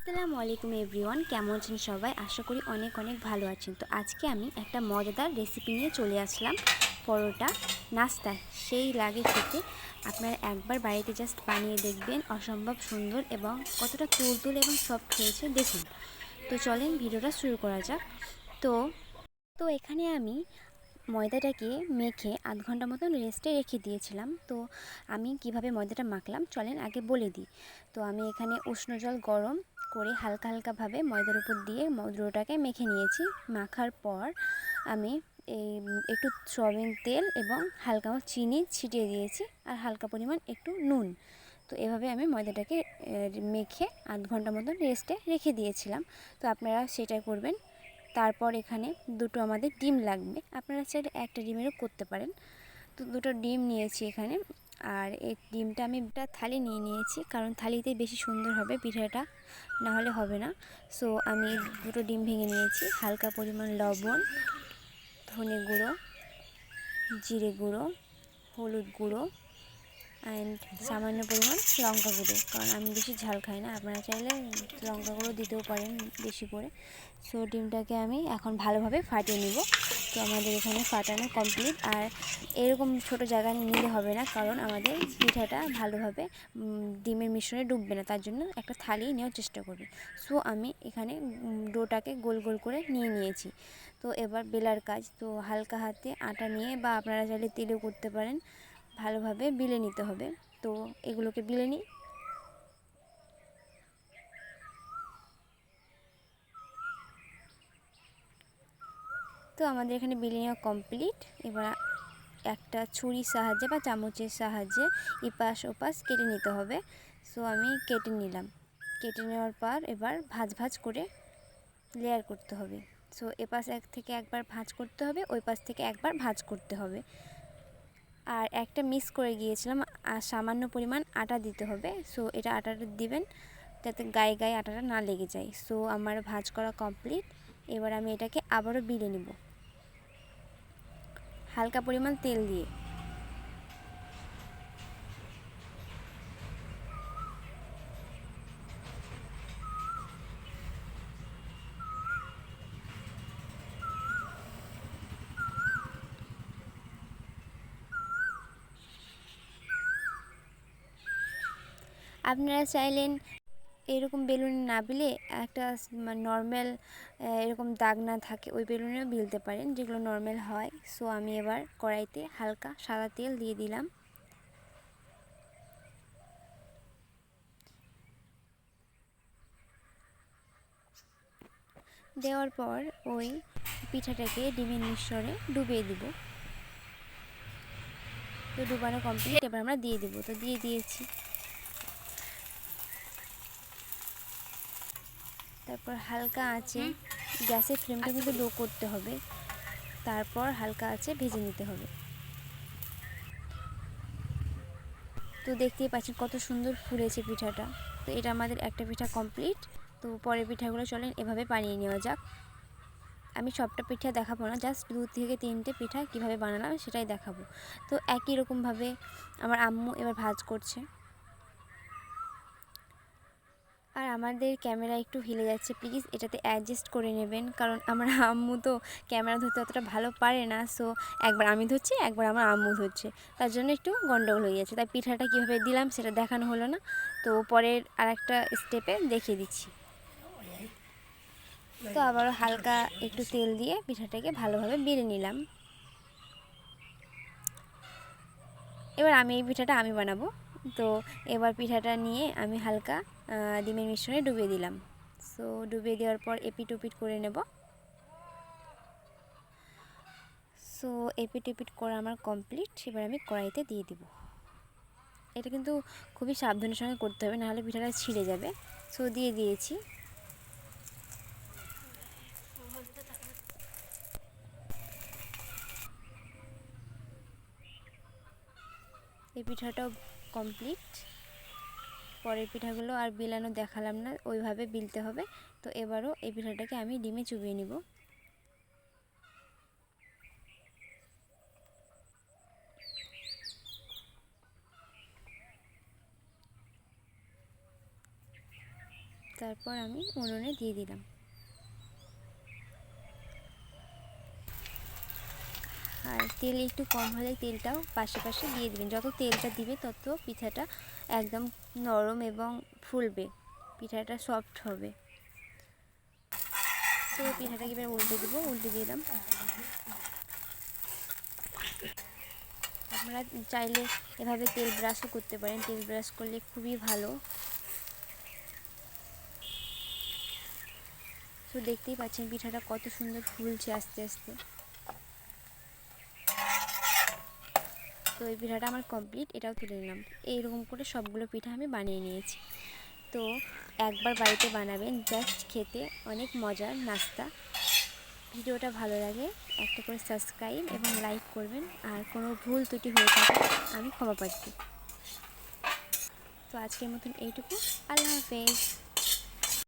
আসসালামু আলাইকুম এভরিওয়ান, কেমন আছেন সবাই? আশা করি অনেক অনেক ভালো আছেন। তো আজকে আমি একটা মজাদার রেসিপি নিয়ে চলে আসলাম। পরোটা নাস্তা সেই লাগে খেতে। আপনারা একবার বাড়িতে জাস্ট বানিয়ে দেখবেন, অসম্ভব সুন্দর এবং কতটা তুলতুল এবং সফট হয়েছে দেখুন। তো চলেন ভিডিওটা শুরু করা যাক। তো তো এখানে আমি ময়দাটাকে মেখে আধ ঘন্টা মতন রেস্টে রেখে দিয়েছিলাম। তো আমি কিভাবে ময়দাটা মাখলাম চলেন আগে বলে দিই। তো আমি এখানে উষ্ণ জল গরম করে হালকা হালকাভাবে ময়দার উপর দিয়ে ডোটাকে মেখে নিয়েছি। মাখার পর আমি এই একটু সয়াবিন তেল এবং হালকা চিনি ছিটিয়ে দিয়েছি আর হালকা পরিমাণ একটু নুন। তো এভাবে আমি ময়দাটাকে মেখে আধ ঘন্টা মতন রেস্টে রেখে দিয়েছিলাম। তো আপনারা সেটাই করবেন। তারপর এখানে দুটো আমাদের ডিম লাগবে, আপনারা চাইলে একটা ডিমেরও করতে পারেন। তো দুটো ডিম নিয়েছি এখানে, আর এই ডিমটা আমি একটা থালি নিয়ে নিয়েছি, কারণ থালিতে বেশি সুন্দর হবে পিঠাটা, না হলে হবে না। সো আমি দুটো ডিম ভেঙে নিয়েছি। হালকা পরিমাণ লবণ, ধনে গুঁড়ো, জিরে গুঁড়ো, হলুদ গুঁড়ো অ্যান্ড সামান্য পরিমাণ লঙ্কা গুঁড়ো, কারণ আমি বেশি ঝাল খাই না। আপনারা চাইলে লঙ্কা গুঁড়ো দিতেও পারেন বেশি করে। সো ডিমটাকে আমি এখন ভালোভাবে ফাটিয়ে নিব। তো আমাদের এখানে ফাটানো কমপ্লিট। আর এরকম ছোট জায়গা নিলে হবে না, কারণ আমাদের পিঠাটা ভালোভাবে ডিমের মিশ্রণে ডুববে না, তার জন্য একটা থালি নেওয়ার চেষ্টা করবে। সো আমি এখানে ডোটাকে গোল গোল করে নিয়ে নিয়েছি। তো এবার বেলার কাজ। তো হালকা হাতে আটা নিয়ে বা আপনারা চাইলে তেলেও করতে পারেন, ভালোভাবে বিলে নিতে হবে। তো এগুলোকে বিলে নিই। তো আমাদের এখানে বিলে নেওয়া কমপ্লিট। এবার একটা ছুরির সাহায্যে বা চামচের সাহায্যে এপাশ ওপাশ কেটে নিতে হবে। সো আমি কেটে নিলাম। কেটে নেওয়ার পর এবার ভাঁজ ভাঁজ করে লেয়ার করতে হবে। সো এপাশ এক থেকে একবার ভাঁজ করতে হবে, ওই পাশ থেকে একবার ভাঁজ করতে হবে। আর একটা মিস করে গিয়েছিলাম, আর সামান্য পরিমাণ আটা দিতে হবে। সো এটা আটাটা দিবেন যাতে গায়ে গায়ে আটাটা না লেগে যায়। সো আমার ভাঁজ করা কমপ্লিট। এবার আমি এটাকে আবারও বিলে নিব হালকা পরিমাণ তেল দিয়ে। আপনারা চাইলেন এরকম বেলুনে না বিলে একটা নর্মাল এরকম দাগ না থাকে ওই বেলুনেও বিলতে পারেন, যেগুলো নর্মাল হয়। সো আমি এবার কড়াইতে হালকা সাদা তেল দিয়ে দিলাম। দেওয়ার পর ওই পিঠাটাকে ডিমের মিশ্রণে ডুবিয়ে দিব। তো ডুবানো কমপ্লিট। এবার আমরা দিয়ে দেবো। তো দিয়ে দিয়েছি। তারপর হালকা আঁচে গ্যাসের ফ্লেমটা কিন্তু লো করতে হবে, তারপর হালকা আঁচে ভেজে নিতে হবে। তো দেখতেই পাচ্ছেন কত সুন্দর ফুলেছে পিঠাটা। তো এটা আমাদের একটা পিঠা কমপ্লিট। তো পরের পিঠাগুলো চলেন এভাবে বানিয়ে নেওয়া যাক। আমি সবটা পিঠা দেখাবো না, জাস্ট 2 থেকে 3টে পিঠা কীভাবে বানালাম সেটাই দেখাবো। তো একই রকমভাবে আমার আম্মু এবার ভাজ করছে। আর আমাদের ক্যামেরা একটু হিলে যাচ্ছে, প্লিজ এটাতে অ্যাডজাস্ট করে নেবেন, কারণ আমার আম্মু তো ক্যামেরা ধরতে অতটা ভালো পারে না। সো একবার আমি ধরছি, একবার আমার আম্মু ধরছে, তার জন্য একটু গন্ডগোল হয়ে যাচ্ছে। তাই পিঠাটা কীভাবে দিলাম সেটা দেখানো হলো না। তো পরের আরেকটা স্টেপে দেখিয়ে দিচ্ছি। তো আবারও হালকা একটু তেল দিয়ে পিঠাটাকে ভালোভাবে বেলে নিলাম। এবার আমি এই পিঠাটা আমি বানাবো। তো এবার পিঠাটা নিয়ে আমি হালকা ডিমের মিশ্রণে ডুবিয়ে দিলাম। সো ডুবিয়ে দেওয়ার পর এপিট ওপিট করে নেব। সো এপিট ওপিট করা আমার কমপ্লিট। এবার আমি কড়াইতে দিয়ে দিব। এটা কিন্তু খুবই সাবধানের সঙ্গে করতে হবে, নাহলে পিঠাটা ছিঁড়ে যাবে। সো দিয়ে দিয়েছি। এই পিঠাটাও কমপ্লিট। পরের পিঠাগুলো আর বিলানো দেখালাম না, ওইভাবে বিলতে হবে। তো এবারও এই পিঠাটাকে আমি ডিমে চুবিয়ে নিব। তারপর আমি উনুনে দিয়ে দিলাম। আর তেল একটু কম হলে তেলটাও পাশে পাশে দিয়ে দিবেন। যত তেলটা দিবে তত পিঠাটা একদম নরম এবং ফুলবে, পিঠাটা সফট হবে। তো পিঠাটাকে এবার উল্টে দেবো, উল্টে দিলাম। আপনারা চাইলে এভাবে তেল ব্রাশও করতে পারেন, তেল ব্রাশ করলে খুবই ভালো। তো দেখতেই পাচ্ছেন পিঠাটা কত সুন্দর ফুলছে আস্তে আস্তে। তো এই পিঠাটা আমার কমপ্লিট, এটাও তুলে নিলাম। এইরকম করে সবগুলো পিঠা আমি বানিয়ে নিয়েছি। তো একবার বাড়িতে বানাবেন, জাস্ট খেতে অনেক মজার নাস্তা। ভিডিওটা ভালো লাগে একটা করে সাবস্ক্রাইব এবং লাইক করবেন, আর কোনো ভুল ত্রুটি হয়ে থাকে আমি ক্ষমা প্রার্থী। তো আজকের মতন এইটুকু, আল্লাহ হাফেজ।